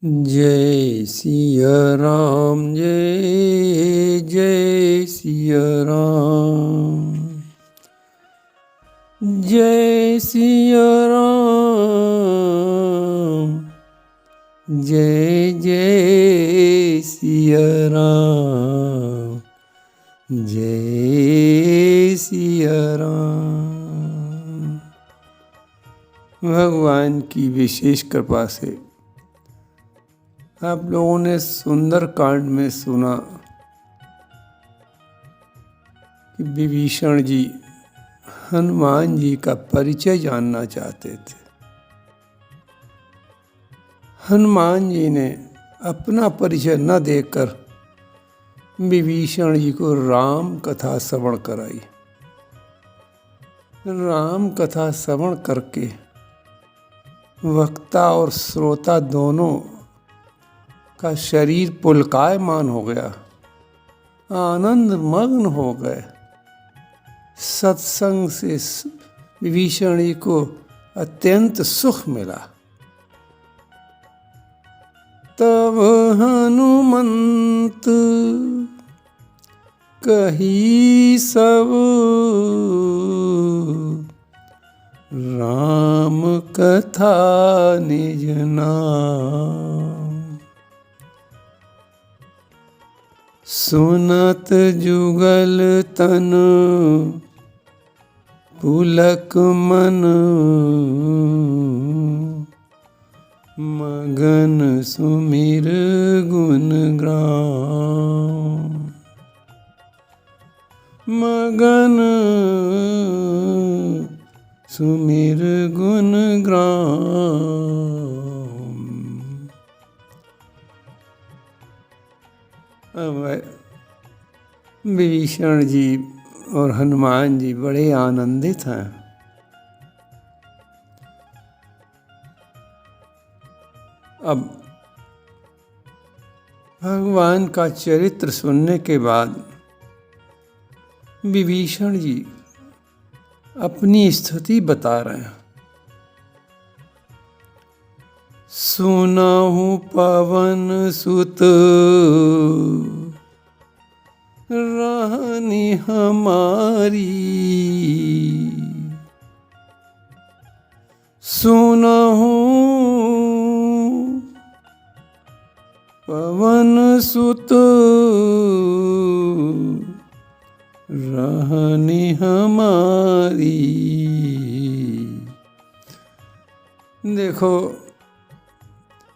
जय सिया राम, जय जय सिया राम, जय सिया राम, जय जय सिया राम, जय सिया राम। भगवान की विशेष कृपा से आप लोगों ने सुंदर कांड में सुना कि विभीषण जी हनुमान जी का परिचय जानना चाहते थे। हनुमान जी ने अपना परिचय न देकर विभीषण जी को राम कथा श्रवण कराई। राम कथा श्रवण करके वक्ता और श्रोता दोनों का शरीर पुलकायमान हो गया, आनंद मग्न हो गए। सत्संग से विभीषण जी को अत्यंत सुख मिला। तब हनुमंत कही सब राम कथा निज नाम। सुनत जुगल तन पुलक मन, मगन सुमिर गुण ग्राम। मगन सुमिर गुण ग्राम। अब विभीषण जी और हनुमान जी बड़े आनंदित हैं। अब भगवान का चरित्र सुनने के बाद विभीषण जी अपनी स्थिति बता रहे हैं। सुनहु पवन सुत रानी हमारी, सुनहु पवन सुत रानी हमारी। देखो,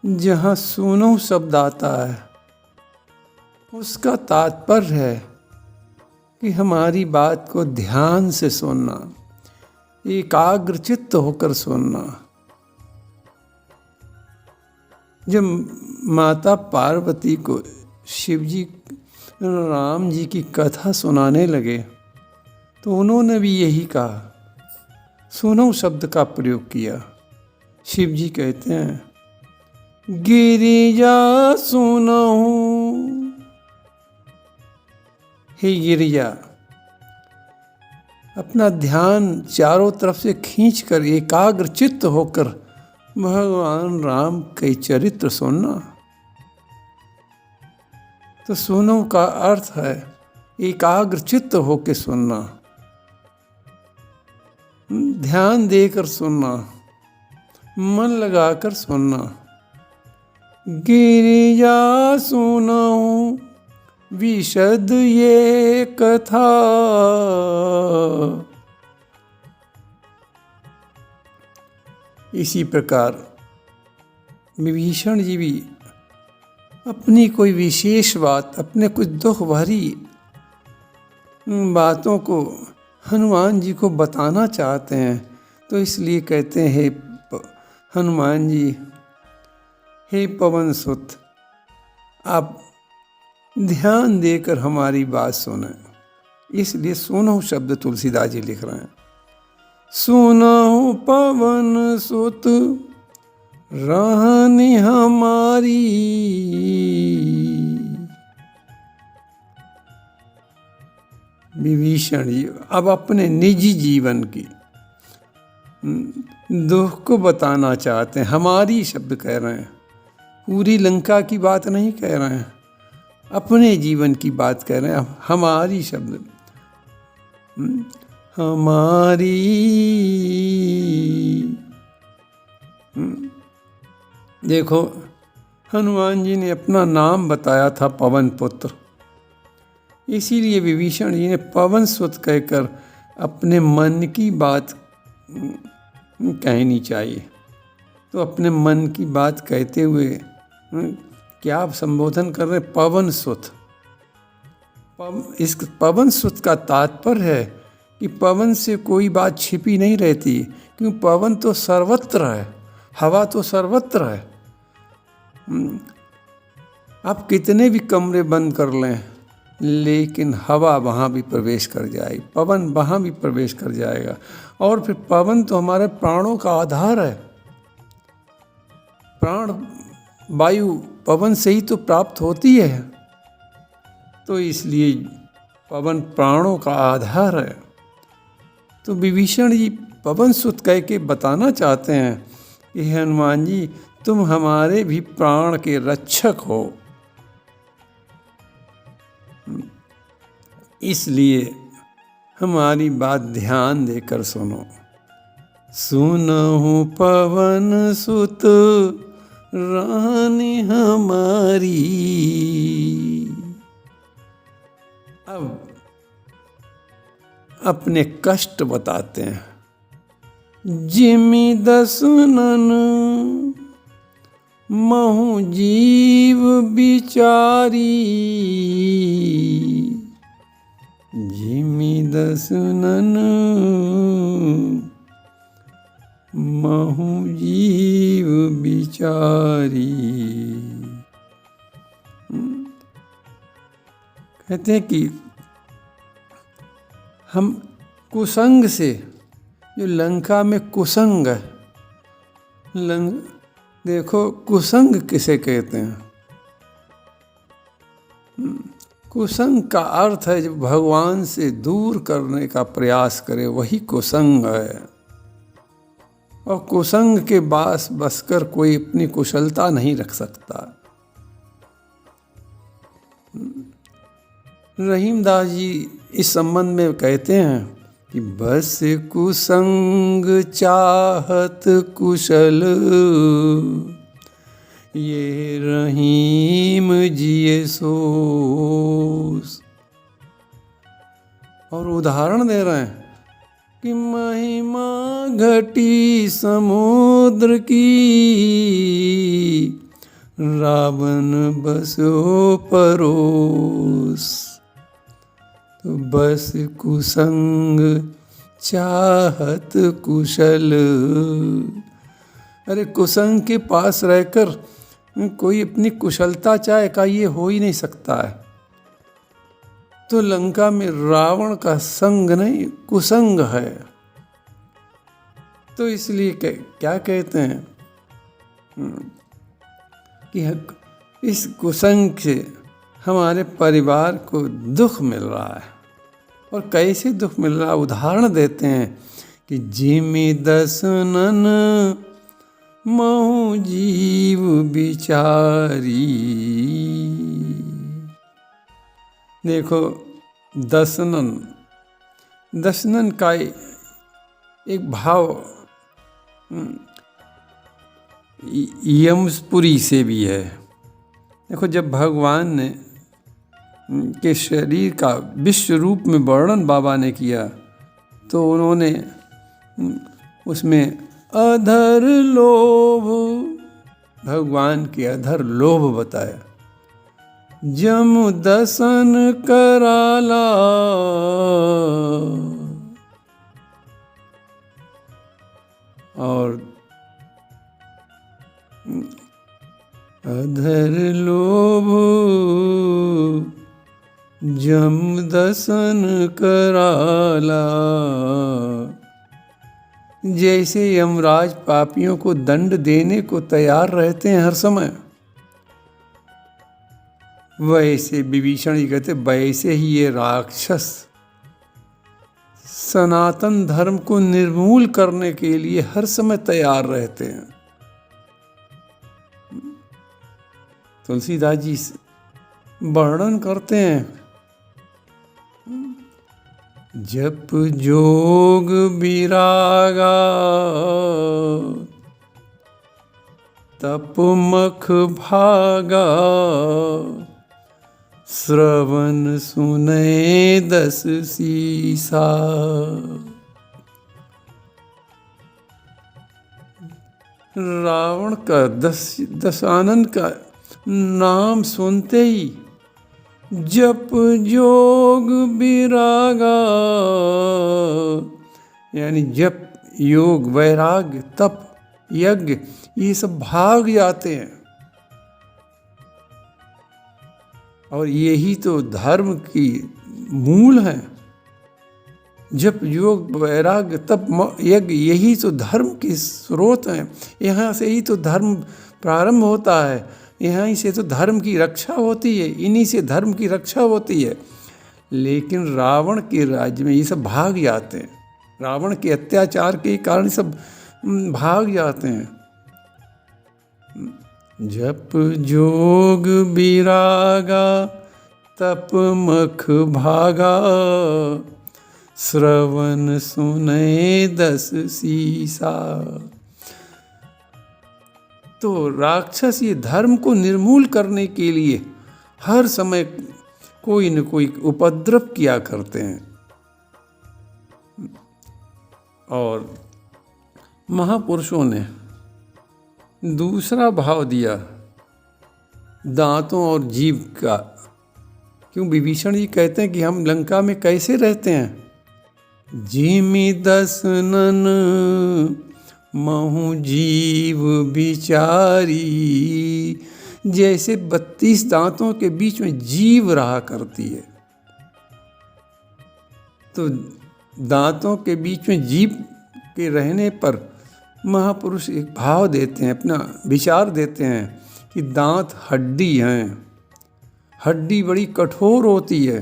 जहाँ सुनो शब्द आता है उसका तात्पर्य है कि हमारी बात को ध्यान से सुनना, एकाग्रचित्त होकर सुनना। जब माता पार्वती को शिव जी राम जी की कथा सुनाने लगे तो उन्होंने भी यही कहा, सुनो शब्द का प्रयोग किया। शिव जी कहते हैं, गिरिजा सुनहु। हे गिरिजा, अपना ध्यान चारों तरफ से खींचकर एकाग्र चित्त होकर भगवान राम के चरित्र सुनना। तो सुनो का अर्थ है एकाग्र चित्त होकर सुनना, ध्यान देकर सुनना, मन लगाकर सुनना। गिरिजा सुनहु विशद ये कथा, इसी प्रकार विभीषण जी भी अपनी कोई विशेष बात, अपने कुछ दुख भरी बातों को हनुमान जी को बताना चाहते हैं। तो इसलिए कहते हैं, हनुमान जी, हे पवन सुत, आप ध्यान देकर हमारी बात सुने। इसलिए सुनो शब्द तुलसीदास जी लिख रहे हैं। सुनो पवन सुत रानी हमारी, विभीषण जी अब अपने निजी जीवन की दुख को बताना चाहते हैं। हमारी शब्द कह रहे हैं, पूरी लंका की बात नहीं कह रहे हैं, अपने जीवन की बात कह रहे हैं। हमारी शब्द, हमारी, देखो हनुमान जी ने अपना नाम बताया था पवन पुत्र, इसीलिए विभीषण जी ने पवन सुत कहकर अपने मन की बात कहनी चाहिए। तो अपने मन की बात कहते हुए क्या आप संबोधन कर रहे हैं? पवन सुत। इस पवन सुत का तात्पर्य है कि पवन से कोई बात छिपी नहीं रहती, क्योंकि पवन तो सर्वत्र है, हवा तो सर्वत्र है। आप कितने भी कमरे बंद कर लें, लेकिन हवा वहाँ भी प्रवेश कर जाएगी, पवन वहाँ भी प्रवेश कर जाएगा। और फिर पवन तो हमारे प्राणों का आधार है। प्राण वायु पवन से ही तो प्राप्त होती है, तो इसलिए पवन प्राणों का आधार है। तो विभीषण जी पवन सुत कह के बताना चाहते हैं कि हनुमान जी, तुम हमारे भी प्राण के रक्षक हो। इसलिए हमारी बात ध्यान देकर सुनो। सुनहु पवन सुत रानी हमारी। अब अपने कष्ट बताते हैं। जिमि दसनन महु जीव बिचारी, जिमि दसनन महु जीव बिचारी। कहते हैं कि हम कुसंग से, जो लंका में कुसंग है, देखो कुसंग किसे कहते हैं? कुसंग का अर्थ है जो भगवान से दूर करने का प्रयास करे, वही कुसंग है। और कुसंग के पास बसकर कोई अपनी कुशलता नहीं रख सकता। रहीमदास जी इस संबंध में कहते हैं कि बस कुसंग चाहत कुशल, ये रहीम जिये सोस। और उदाहरण दे रहे हैं कि महिमा घटी समुद्र की, रावण बसो परोस। तो बस कुसंग चाहत कुशल। अरे कुसंग के पास रहकर कोई अपनी कुशलता चाहे का, ये हो ही नहीं सकता है। तो लंका में रावण का संग नहीं, कुसंग है। तो इसलिए क्या कहते हैं कि इस कुसंग से हमारे परिवार को दुख मिल रहा है। और कैसे दुख मिल रहा है? उदाहरण देते हैं कि जिमि दसनन महु जीव बिचारी। देखो दसनन, दसनन का एक भाव यमपुरी से भी है। देखो जब भगवान ने के शरीर का विश्व रूप में वर्णन बाबा ने किया, तो उन्होंने उसमें अधर लोभ, भगवान के अधर लोभ बताया। जम दसन कराला, और अधर लोभ जम दसन कराला। जैसे यमराज पापियों को दंड देने को तैयार रहते हैं हर समय, वैसे विभीषण जी कहते वैसे ही ये राक्षस सनातन धर्म को निर्मूल करने के लिए हर समय तैयार रहते हैं। तुलसीदास जी वर्णन करते हैं, जप जोग विरागा तप मख भागा, श्रवण सुने 10 सीसा। रावण का दशानन का नाम सुनते ही जप जोग विरागा, यानी जप योग वैराग्य तप यज्ञ ये सब भाग जाते हैं। और यही तो धर्म की मूल है। जप योग वैराग्य तप यज्ञ यही तो धर्म के स्रोत हैं। यहाँ से ही तो धर्म प्रारंभ होता है, यहाँ से तो धर्म की रक्षा होती है, इन्हीं से धर्म की रक्षा होती है। लेकिन रावण के राज्य में ये सब भाग जाते हैं, रावण के अत्याचार के कारण सब भाग जाते हैं। जप जोग विरागा तप मख भागा, श्रवण सुने 10 सीसा। तो राक्षस ये धर्म को निर्मूल करने के लिए हर समय कोई न कोई उपद्रव किया करते हैं। और महापुरुषों ने दूसरा भाव दिया दांतों और जीभ का। क्यों विभीषण जी कहते हैं कि हम लंका में कैसे रहते हैं, जिमि 10 नन महु जीव बिचारी, जैसे 32 दांतों के बीच में जीव रहा करती है। तो दांतों के बीच में जीव के रहने पर महापुरुष एक भाव देते हैं, अपना विचार देते हैं कि दांत हड्डी हैं, हड्डी बड़ी कठोर होती है,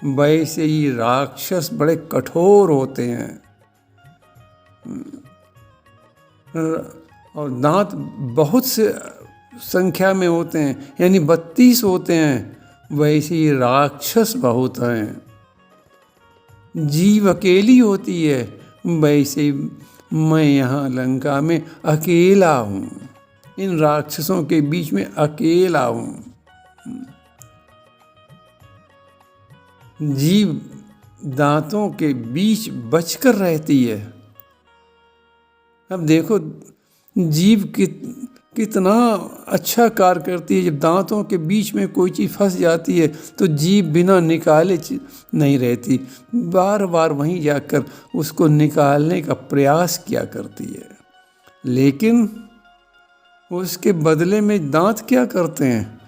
वैसे ही राक्षस बड़े कठोर होते हैं। और दांत बहुत से संख्या में होते हैं, यानी 32 होते हैं, वैसे ही राक्षस बहुत हैं। जीव अकेली होती है, वैसे मैं यहाँ लंका में अकेला हूँ, इन राक्षसों के बीच में अकेला हूँ। जीव दांतों के बीच बचकर रहती है। अब देखो जीव कितना अच्छा कार्य करती है। जब दांतों के बीच में कोई चीज़ फंस जाती है तो जीभ बिना निकाले नहीं रहती, बार बार वहीं जाकर उसको निकालने का प्रयास किया करती है। लेकिन उसके बदले में दांत क्या करते हैं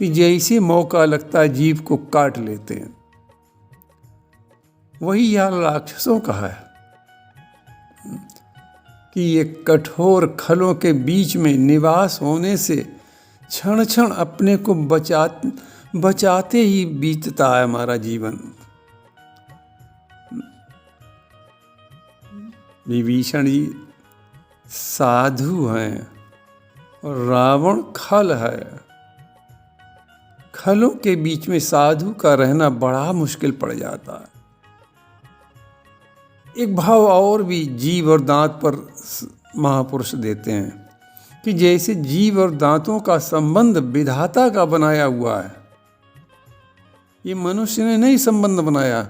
कि जैसे मौका लगता है जीभ को काट लेते हैं। वही यहाँ राक्षसों का है कि ये कठोर खलों के बीच में निवास होने से क्षण क्षण अपने को बचाते ही बीतता है हमारा जीवन। विभीषण जी साधु हैं और रावण खल है। खलों के बीच में साधु का रहना बड़ा मुश्किल पड़ जाता है। एक भाव और भी जीव और दांत पर महापुरुष देते हैं कि जैसे जीव और दांतों का संबंध विधाता का बनाया हुआ है, ये मनुष्य ने नहीं संबंध बनाया।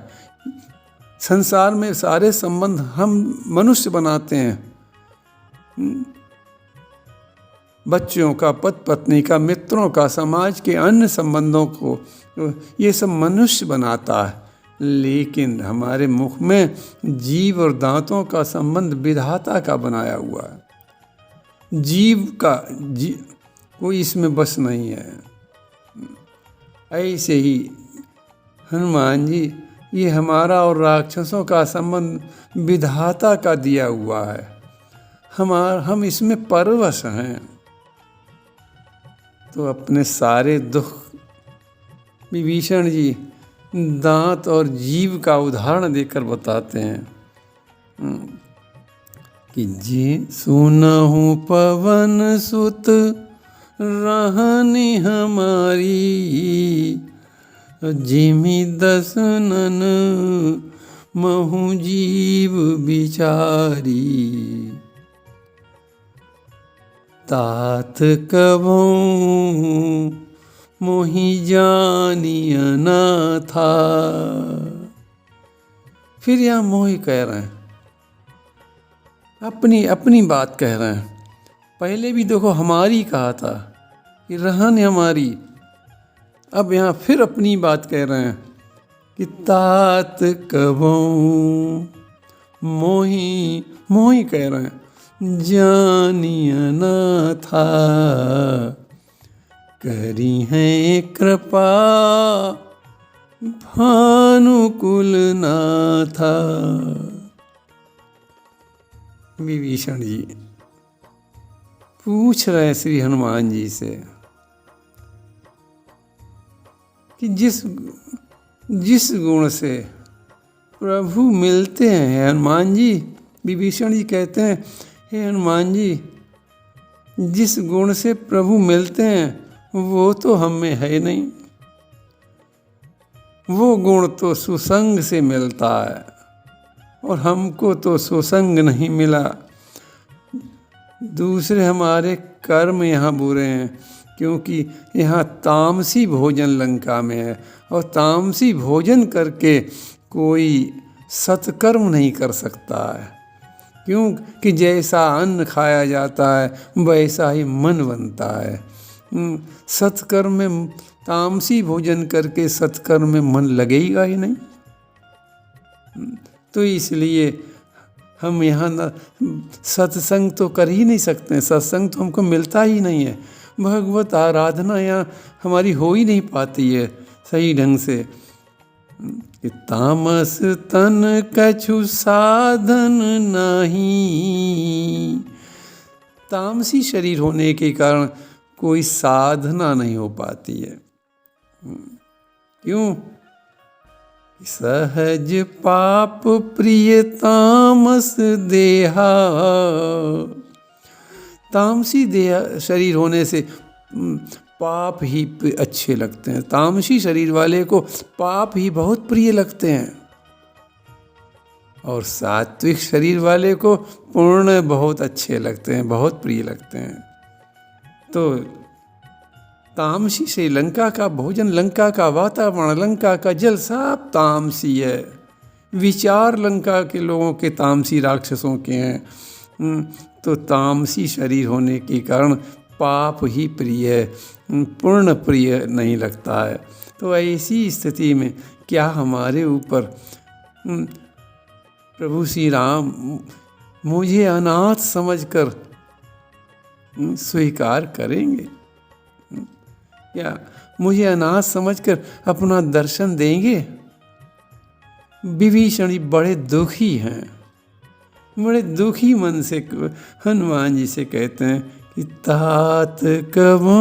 संसार में सारे संबंध हम मनुष्य बनाते हैं, बच्चों का, पति पत्नी का, मित्रों का, समाज के अन्य संबंधों को ये सब मनुष्य बनाता है। लेकिन हमारे मुख में जीव और दांतों का संबंध विधाता का बनाया हुआ है। जीव का कोई इसमें बस नहीं है। ऐसे ही हनुमान जी ये हमारा और राक्षसों का संबंध विधाता का दिया हुआ है। हम इसमें परवश हैं। तो अपने सारे दुख विभीषण जी दांत और जीव का उदाहरण देकर बताते हैं कि जे सुनहु पवन सुत रहन हमारी, जिमि दसनन महु जीव बिचारी। तात कबहु मोहि जानिय न था। फिर यहाँ मोहि कह रहे हैं, अपनी अपनी बात कह रहे हैं। पहले भी देखो हमारी कहा था कि रहन हमारी, अब यहाँ फिर अपनी बात कह रहे हैं कि तात कबहु मोहि, मोहि कह रहे हैं जानिय न था। करी है कृपा भानुकुल नाथा। विभीषण जी पूछ रहे श्री हनुमान जी से कि जिस गुण से प्रभु मिलते हैं हनुमान जी, विभीषण जी कहते हैं हे हनुमान जी, जिस गुण से प्रभु मिलते हैं वो तो हम में है नहीं। वो गुण तो सुसंग से मिलता है और हमको तो सुसंग नहीं मिला। दूसरे हमारे कर्म यहाँ बुरे हैं, क्योंकि यहाँ तामसी भोजन लंका में है और तामसी भोजन करके कोई सत्कर्म नहीं कर सकता है। क्योंकि जैसा अन्न खाया जाता है वैसा ही मन बनता है। सत्कर्म में, तामसी भोजन करके सत्कर्म में मन लगेगा ही नहीं। तो इसलिए हम यहाँ सत्संग तो कर ही नहीं सकते, सत्संग तो हमको मिलता ही नहीं है। भगवत आराधना यहाँ हमारी हो ही नहीं पाती है सही ढंग से। तामस तन कछु साधन नहीं, तामसी शरीर होने के कारण कोई साधना नहीं हो पाती है। क्यों? सहज पाप प्रिय तामस देहा। तामसी देह शरीर होने से पाप ही अच्छे लगते हैं। तामसी शरीर वाले को पाप ही बहुत प्रिय लगते हैं और सात्विक शरीर वाले को पुण्य बहुत अच्छे लगते हैं, बहुत प्रिय लगते हैं। तो तामसी से लंका का भोजन, लंका का वातावरण, लंका का जल सब तामसी है। विचार लंका के लोगों के तामसी राक्षसों के हैं। तो तामसी शरीर होने के कारण पाप ही प्रिय है, पूर्ण प्रिय नहीं लगता है। तो ऐसी स्थिति में क्या हमारे ऊपर प्रभु श्री राम मुझे अनाथ समझकर स्वीकार करेंगे? क्या मुझे अनाथ समझकर अपना दर्शन देंगे? विभीषण जी बड़े दुखी हैं, बड़े दुखी मन से हनुमान जी से कहते हैं कि तात कबहु,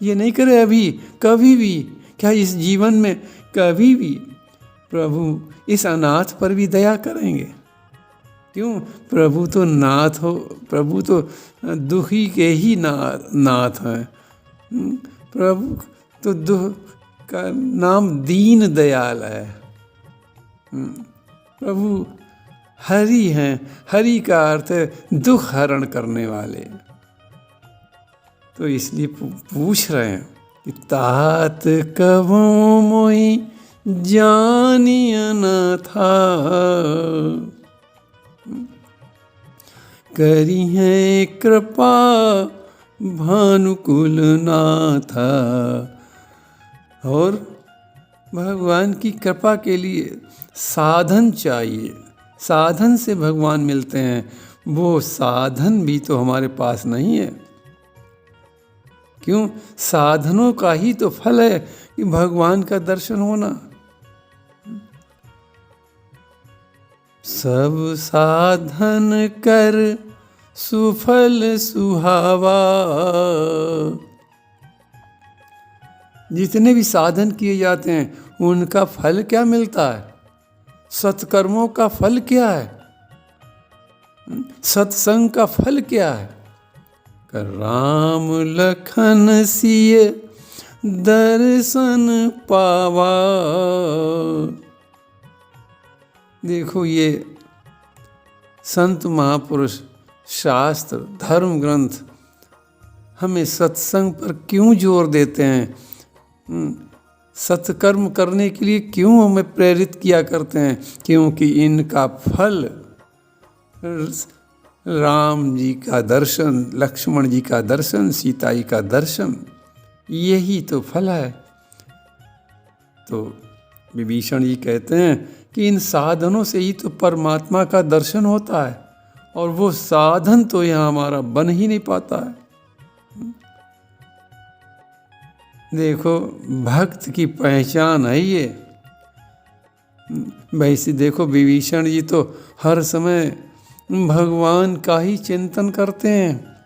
ये नहीं करे अभी, कभी भी, क्या इस जीवन में कभी भी प्रभु इस अनाथ पर भी दया करेंगे? क्यों? प्रभु तो नाथ हो, प्रभु तो दुखी के ही नाथ हैं। प्रभु तो दुख का नाम दीन दयाल है। प्रभु हरि हैं, हरि का अर्थ है दुख हरण करने वाले। तो इसलिए पूछ रहे हैं कि तात कबहु मोहि जानिय न था। करी है कृपा भानुकुल नाथा। और भगवान की कृपा के लिए साधन चाहिए, साधन से भगवान मिलते हैं। वो साधन भी तो हमारे पास नहीं है। क्यों? साधनों का ही तो फल है कि भगवान का दर्शन होना। सब साधन कर सुफल सुहावा। जितने भी साधन किए जाते हैं उनका फल क्या मिलता है? सत्कर्मों का फल क्या है? सत्संग का फल क्या है? कर राम लखन सिय दर्शन पावा। देखो ये संत महापुरुष, शास्त्र, धर्म ग्रंथ हमें सत्संग पर क्यों जोर देते हैं, सत्कर्म करने के लिए क्यों हमें प्रेरित किया करते हैं? क्योंकि इनका फल राम जी का दर्शन, लक्ष्मण जी का दर्शन, सीता जी का दर्शन, यही तो फल है। तो विभीषण जी कहते हैं कि इन साधनों से ही तो परमात्मा का दर्शन होता है, और वो साधन तो यहाँ हमारा बन ही नहीं पाता है। देखो भक्त की पहचान है ये। वैसे देखो विभीषण जी तो हर समय भगवान का ही चिंतन करते हैं,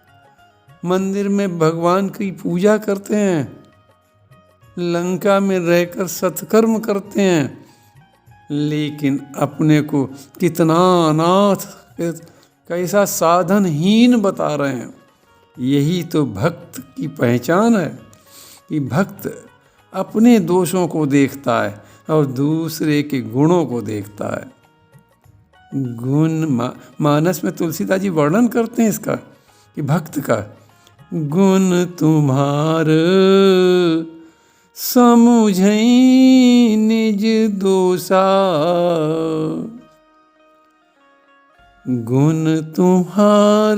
मंदिर में भगवान की पूजा करते हैं, लंका में रहकर सत्कर्म करते हैं, लेकिन अपने को कितना अनाथ, कैसा साधनहीन बता रहे हैं। यही तो भक्त की पहचान है कि भक्त अपने दोषों को देखता है और दूसरे के गुणों को देखता है। गुण मानस में तुलसीदास जी वर्णन करते हैं इसका कि भक्त का, गुण तुम्हार समुझई निज दोषा, गुण तुम्हार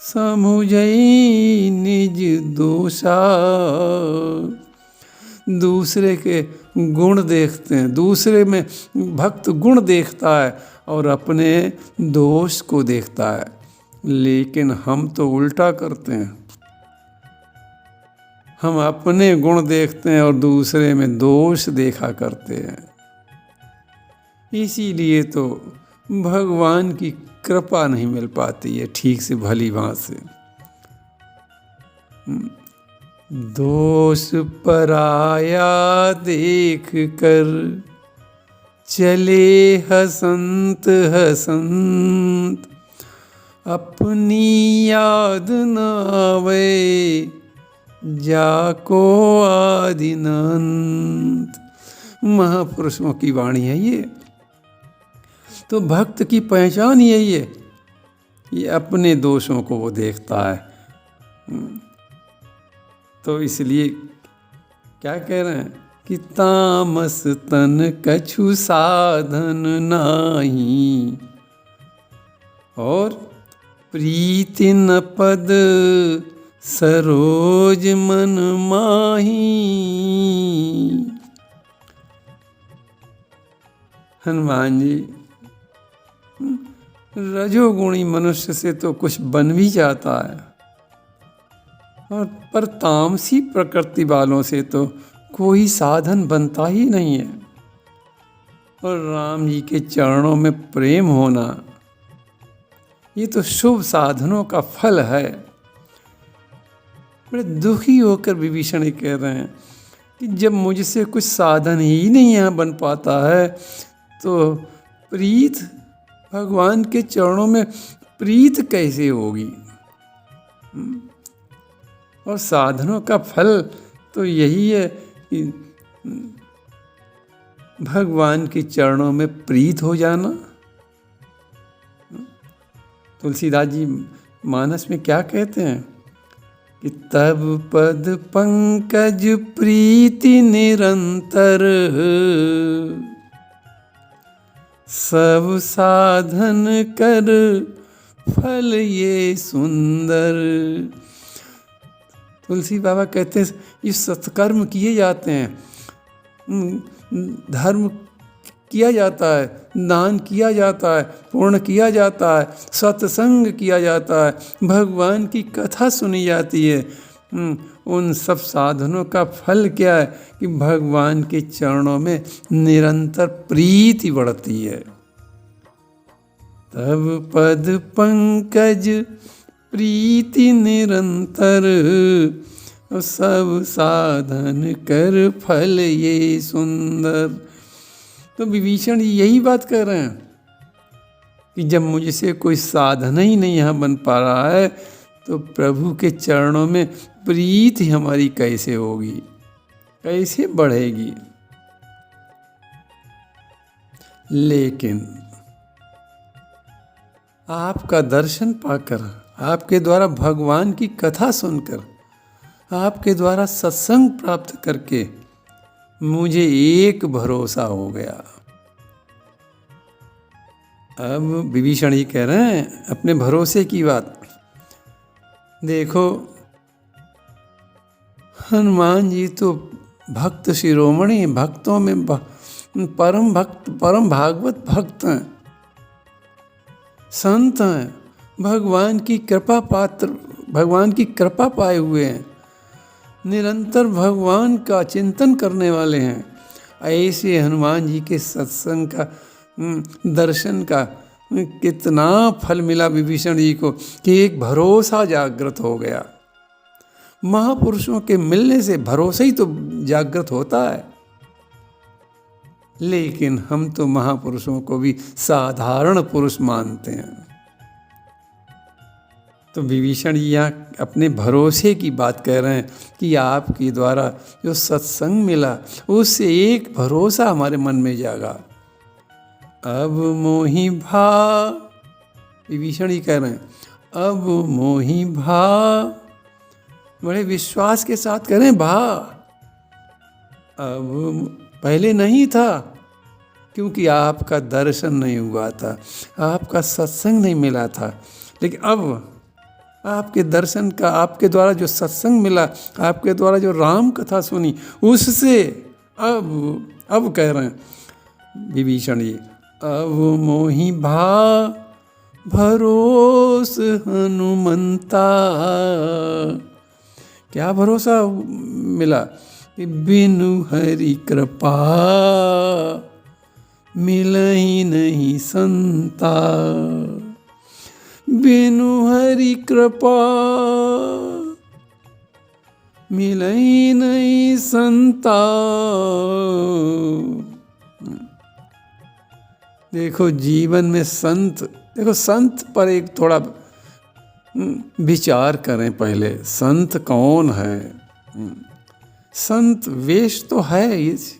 समुझई निज दोषा। दूसरे के गुण देखते हैं, दूसरे में भक्त गुण देखता है और अपने दोष को देखता है, लेकिन हम तो उल्टा करते हैं। हम अपने गुण देखते हैं और दूसरे में दोष देखा करते हैं। इसीलिए तो भगवान की कृपा नहीं मिल पाती है ठीक से भली भांति से। दोष पराया देख कर चले हसंत हसंत, अपनी याद न आवे जाको आदिनंत। महापुरुषों की वाणी है ये। तो भक्त की पहचान यही है, ये अपने दोषों को वो देखता है। तो इसलिए क्या कह रहे हैं कि तामस तन कछु साधन नाही, और प्रीति न पद सरोज मन माही। हनुमान जी रजोगुणी मनुष्य से तो कुछ बन भी जाता है, और पर तामसी प्रकृति वालों से तो कोई साधन बनता ही नहीं है। और राम जी के चरणों में प्रेम होना, ये तो शुभ साधनों का फल है। बड़े दुखी होकर विभीषण कह रहे हैं कि जब मुझसे कुछ साधन ही नहीं यहाँ बन पाता है, तो प्रीत भगवान के चरणों में प्रीत कैसे होगी? और साधनों का फल तो यही है कि भगवान के चरणों में प्रीत हो जाना। तुलसीदास जी मानस में क्या कहते हैं कि तब पद पंकज प्रीति निरंतर, सब साधन कर फल ये सुंदर। तुलसी बाबा कहते हैं ये सत्कर्म किए जाते हैं, धर्म किया जाता है, दान किया जाता है, पुण्य किया जाता है, सत्संग किया जाता है, भगवान की कथा सुनी जाती है। उन सब साधनों का फल क्या है कि भगवान के चरणों में निरंतर प्रीति बढ़ती है। तब पद पंकज प्रीति निरंतर, सब साधन कर फल ये सुंदर। तो विभीषण जी यही बात कर रहे हैं कि जब मुझसे कोई साधन ही नहीं यहाँ बन पा रहा है, तो प्रभु के चरणों में प्रीति हमारी कैसे होगी, कैसे बढ़ेगी। लेकिन आपका दर्शन पाकर, आपके द्वारा भगवान की कथा सुनकर, आपके द्वारा सत्संग प्राप्त करके मुझे एक भरोसा हो गया। अब विभीषण ही कह रहे हैं अपने भरोसे की बात। देखो, हनुमान जी तो भक्त शिरोमणि, भक्तों में परम भक्त, परम भागवत भक्त हैं, संत हैं, भगवान की कृपा पात्र, भगवान की कृपा पाए हुए हैं, निरंतर भगवान का चिंतन करने वाले हैं। ऐसे हनुमान जी के सत्संग का, दर्शन का कितना फल मिला विभीषण जी को कि एक भरोसा जागृत हो गया। महापुरुषों के मिलने से भरोसा ही तो जागृत होता है। लेकिन हम तो महापुरुषों को भी साधारण पुरुष मानते हैं। तो विभीषण जी यहाँ अपने भरोसे की बात कह रहे हैं कि आपके द्वारा जो सत्संग मिला उससे एक भरोसा हमारे मन में जागा। अब मोहि भा, विभीषण जी कह रहे हैं, अब मोहि भा, बड़े विश्वास के साथ कह रहे हैं भा। अब पहले नहीं था, क्योंकि आपका दर्शन नहीं हुआ था, आपका सत्संग नहीं मिला था। लेकिन अब आपके दर्शन का, आपके द्वारा जो सत्संग मिला, आपके द्वारा जो राम कथा सुनी, उससे अब कह रहे हैं विभीषण जी, अब मोहि भा भरोस हनुमंता। क्या भरोसा मिला कि बिनु हरि कृपा मिलहि नहीं संता, बिनु हरि कृपा मिलहि नहीं संता। देखो जीवन में संत, देखो संत पर एक थोड़ा विचार करें पहले। संत कौन है? संत वेश तो है, इस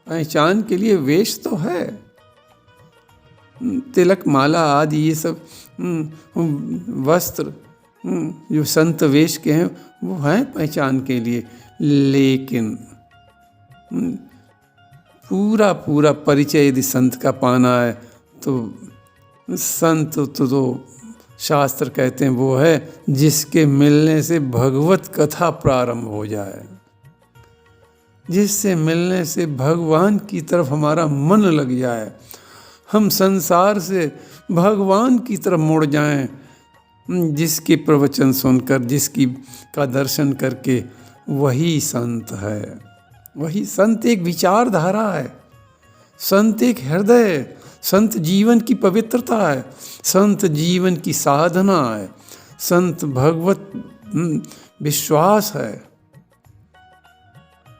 पहचान के लिए वेश तो है, तिलक माला आदि ये सब वस्त्र जो संत वेश के हैं वो हैं पहचान के लिए। लेकिन पूरा पूरा परिचय यदि संत का पाना है तो संत तो शास्त्र कहते हैं वो है जिसके मिलने से भगवत कथा प्रारंभ हो जाए, जिससे मिलने से भगवान की तरफ हमारा मन लग जाए, हम संसार से भगवान की तरफ मुड़ जाएं, जिसके प्रवचन सुनकर, जिसकी का दर्शन करके। वही संत है, वही संत एक विचारधारा है, संत एक हृदय, संत जीवन की पवित्रता है, संत जीवन की साधना है, संत भगवत विश्वास है।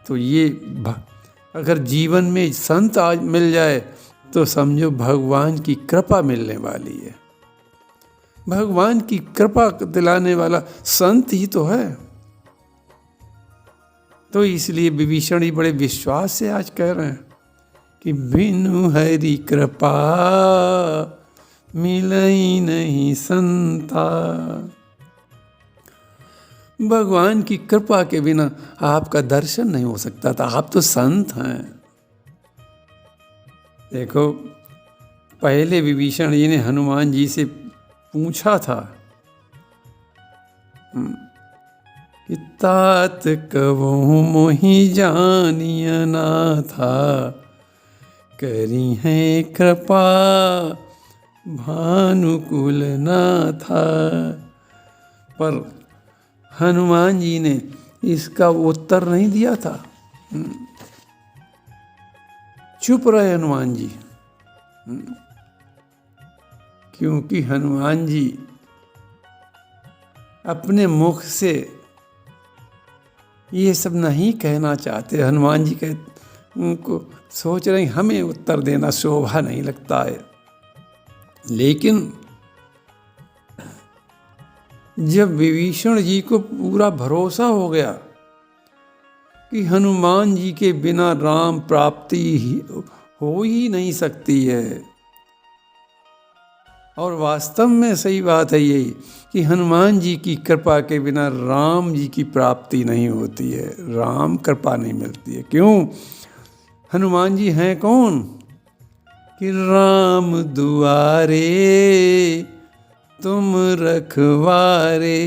तो ये अगर जीवन में संत आज मिल जाए तो समझो भगवान की कृपा मिलने वाली है। भगवान की कृपा दिलाने वाला संत ही तो है। तो इसलिए विभीषण जी बड़े विश्वास से आज कह रहे हैं कि बिनु हरि कृपा मिलहि नहीं संता। भगवान की कृपा के बिना आपका दर्शन नहीं हो सकता था। आप तो संत हैं। देखो, पहले विभीषण जी ने हनुमान जी से पूछा था कि तात कबहु मोहि जानिय नाथा, करी है कृपा भानुकुल नाथा। पर हनुमान जी ने इसका उत्तर नहीं दिया था, चुप रहे हनुमान जी। क्योंकि हनुमान जी अपने मुख से ये सब नहीं कहना चाहते। हनुमान जी उनको सोच रहे हैं हमें उत्तर देना शोभा नहीं लगता है। लेकिन जब विभीषण जी को पूरा भरोसा हो गया कि हनुमान जी के बिना राम प्राप्ति हो ही नहीं सकती है, और वास्तव में सही बात है यही कि हनुमान जी की कृपा के बिना राम जी की प्राप्ति नहीं होती है, राम कृपा नहीं मिलती है। क्यों? हनुमान जी हैं कौन? कि राम दुआरे तुम रखवारे।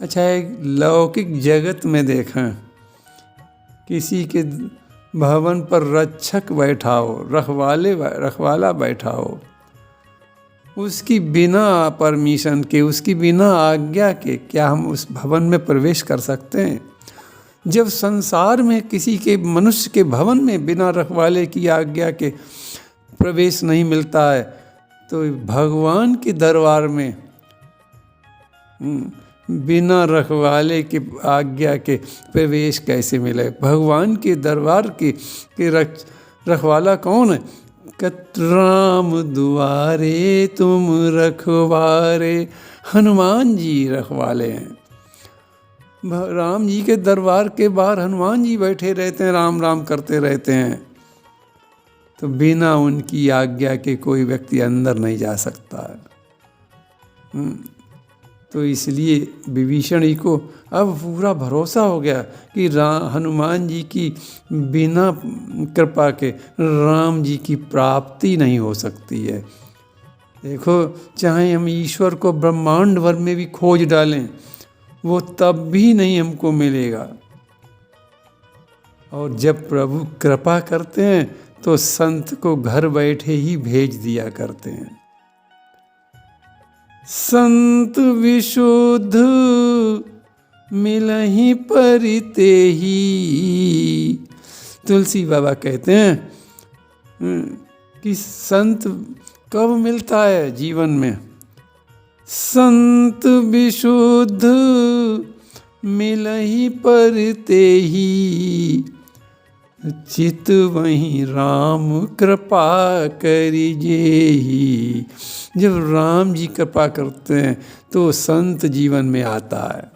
अच्छा, एक लौकिक जगत में देखें, किसी के भवन पर रक्षक बैठा हो, रखवाला बैठा हो, उसकी बिना परमिशन के, उसकी बिना आज्ञा के क्या हम उस भवन में प्रवेश कर सकते हैं? जब संसार में किसी के, मनुष्य के भवन में बिना रखवाले की आज्ञा के प्रवेश नहीं मिलता है, तो भगवान के दरबार में बिना रखवाले के आज्ञा के प्रवेश कैसे मिले? भगवान के दरबार के रखवाला कौन है? राम दुआरे तुम रखवारे। हनुमान जी रखवाले हैं। राम जी के दरबार के बाहर हनुमान जी बैठे रहते हैं, राम राम करते रहते हैं, तो बिना उनकी आज्ञा के कोई व्यक्ति अंदर नहीं जा सकता है। तो इसलिए विभीषण जी को अब पूरा भरोसा हो गया कि हनुमान जी की बिना कृपा के राम जी की प्राप्ति नहीं हो सकती है। देखो, चाहे हम ईश्वर को ब्रह्मांड भर में भी खोज डालें, वो तब भी नहीं हमको मिलेगा। और जब प्रभु कृपा करते हैं तो संत को घर बैठे ही भेज दिया करते हैं। संत विशुद्ध मिलहि परिते ही। तुलसी बाबा कहते हैं कि संत कब मिलता है जीवन में? संत विशुद्ध मिलहि परिते ही, चित वहीं राम कृपा करिजेहि। जब राम जी कृपा करते हैं तो संत जीवन में आता है।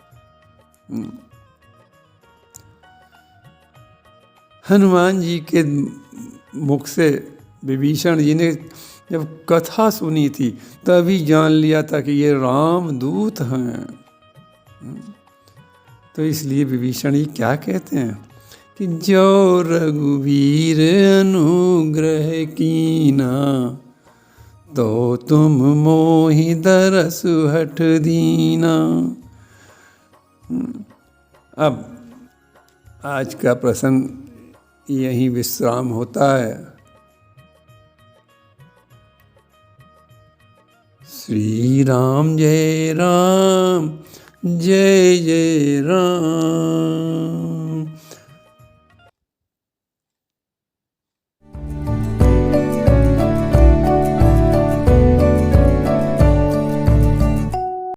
हनुमान जी के मुख से विभीषण जी ने जब कथा सुनी थी तभी जान लिया था कि ये रामदूत हैं। तो इसलिए विभीषण जी क्या कहते हैं कि जो रघुवीर अनुग्रह कीना, तो तुम मोहि दरस हठ दीना। अब आज का प्रसंग यहीं विश्राम होता है। श्री राम जय राम, जय जय राम।